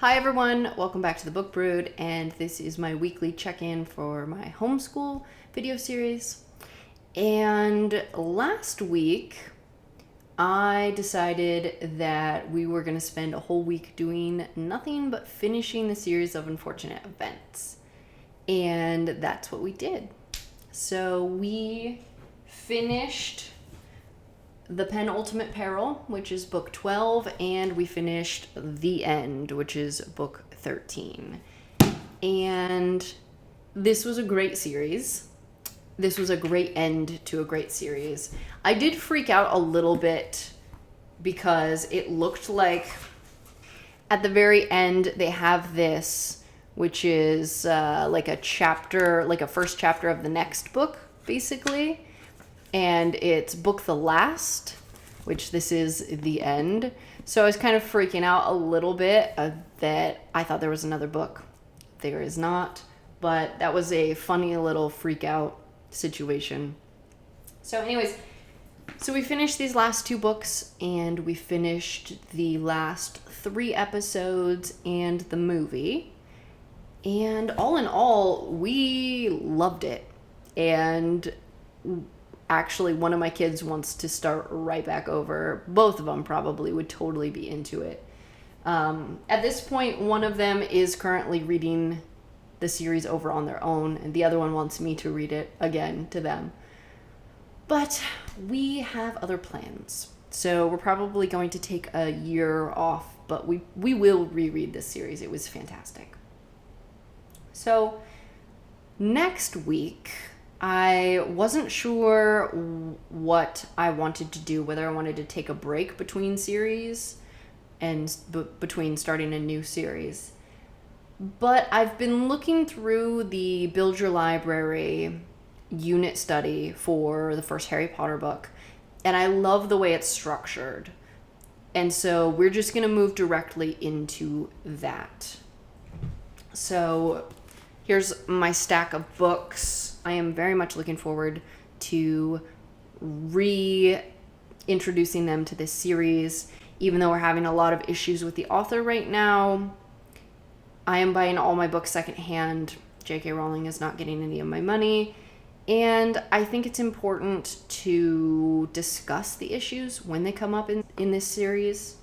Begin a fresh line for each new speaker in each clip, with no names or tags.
Hi everyone, welcome back to the Book Brood, and this is my weekly check-in for my homeschool video series. And last week, I decided that we were going to spend a whole week doing nothing but finishing the series of unfortunate events. And that's what we did. So we finished The Penultimate Peril, which is book 12, and we finished The End, which is book 13. And this was a great series. This was a great end to a great series. I did freak out a little bit because it looked like at the very end they have this, which is like a chapter, like a first chapter of the next book, basically. And it's book the last, which this is the end. So I was kind of freaking out a little bit that I thought there was another book. There is not, but that was a funny little freak out situation. So anyways, so we finished these last two books, and we finished the last 3 episodes and the movie. And all in all, we loved it. And actually, one of my kids wants to start right back over. Both of them probably would totally be into it. At this point, one of them is currently reading the series over on their own, and the other one wants me to read it again to them. But we have other plans. So we're probably going to take a year off, but we will reread this series. It was fantastic. So next week, I wasn't sure what I wanted to do, whether I wanted to take a break between series and between starting a new series. But I've been looking through the Build Your Library unit study for the first Harry Potter book, and I love the way it's structured. And so we're just going to move directly into that. So here's my stack of books. I am very much looking forward to reintroducing them to this series. Even though we're having a lot of issues with the author right now, I am buying all my books secondhand. J.K. Rowling is not getting any of my money. And I think it's important to discuss the issues when they come up in this series.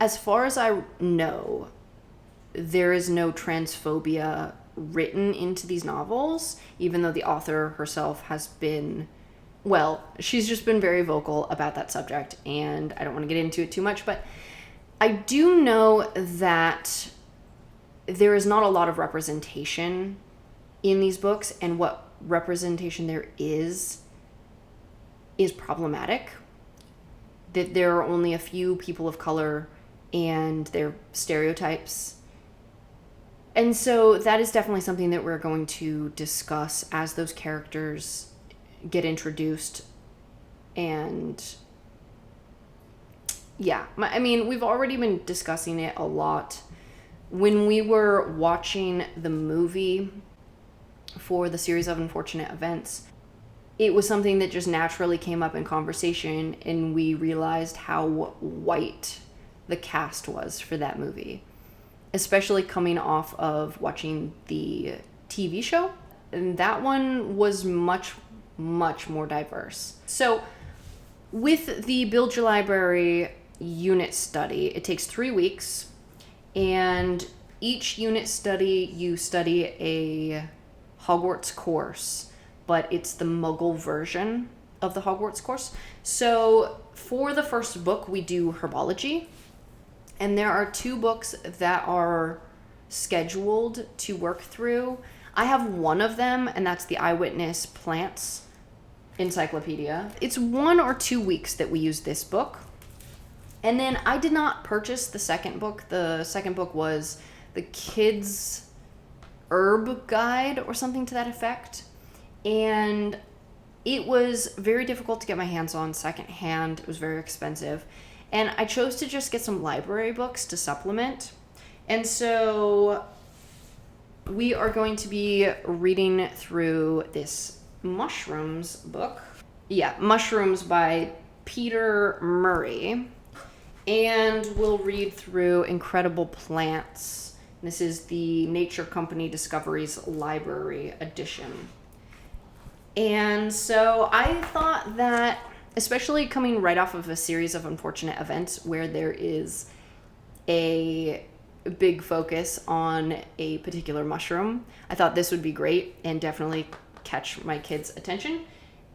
As far as I know, there is no transphobia written into these novels, even though the author herself has been, well, she's just been very vocal about that subject, and I don't want to get into it too much, but I do know that there is not a lot of representation in these books, and what representation there is problematic. That there are only a few people of color, and they're stereotypes. And so that is definitely something that we're going to discuss as those characters get introduced. And yeah, I mean, we've already been discussing it a lot. When we were watching the movie for the series of unfortunate events, it was something that just naturally came up in conversation, and we realized how white the cast was for that movie. Especially coming off of watching the TV show. And that one was much, much more diverse. So with the Build Your Library unit study, it takes 3 weeks. And each unit study, you study a Hogwarts course. But it's the Muggle version of the Hogwarts course. So for the first book, we do herbology. And there are 2 books that are scheduled to work through. I have one of them, and that's the Eyewitness Plants Encyclopedia. It's 1 or 2 weeks that we use this book. And then I did not purchase the second book. The second book was the Kids' Herb Guide or something to that effect. And it was very difficult to get my hands on secondhand. It was very expensive. And I chose to just get some library books to supplement. And so we are going to be reading through this Mushrooms book. Yeah, Mushrooms by Peter Murray. And we'll read through Incredible Plants. This is the Nature Company Discoveries Library edition. And so I thought that, especially coming right off of a series of unfortunate events where there is a big focus on a particular mushroom, I thought this would be great and definitely catch my kids' attention.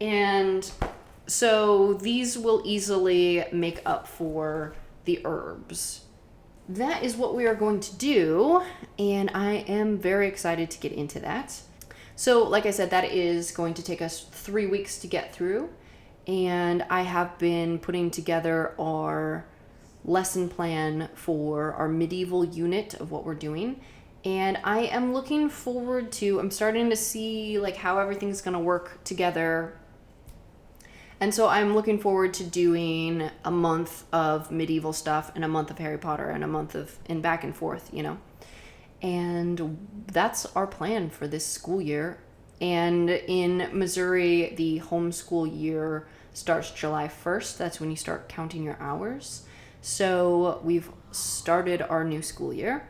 And so these will easily make up for the herbs. That is what we are going to do, and I am very excited to get into that. So like I said, that is going to take us 3 weeks to get through, and I have been putting together our lesson plan for our medieval unit of what we're doing, and I am looking forward to, I'm starting to see like how everything's going to work together. And so I'm looking forward to doing a month of medieval stuff and a month of Harry Potter and a month of and back and forth, you know. And that's our plan for this school year. And in Missouri, the homeschool year starts July 1st. That's when you start counting your hours. So we've started our new school year.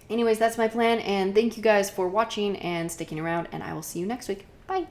Anyways, that's my plan. And thank you guys for watching and sticking around. And I will see you next week. Bye.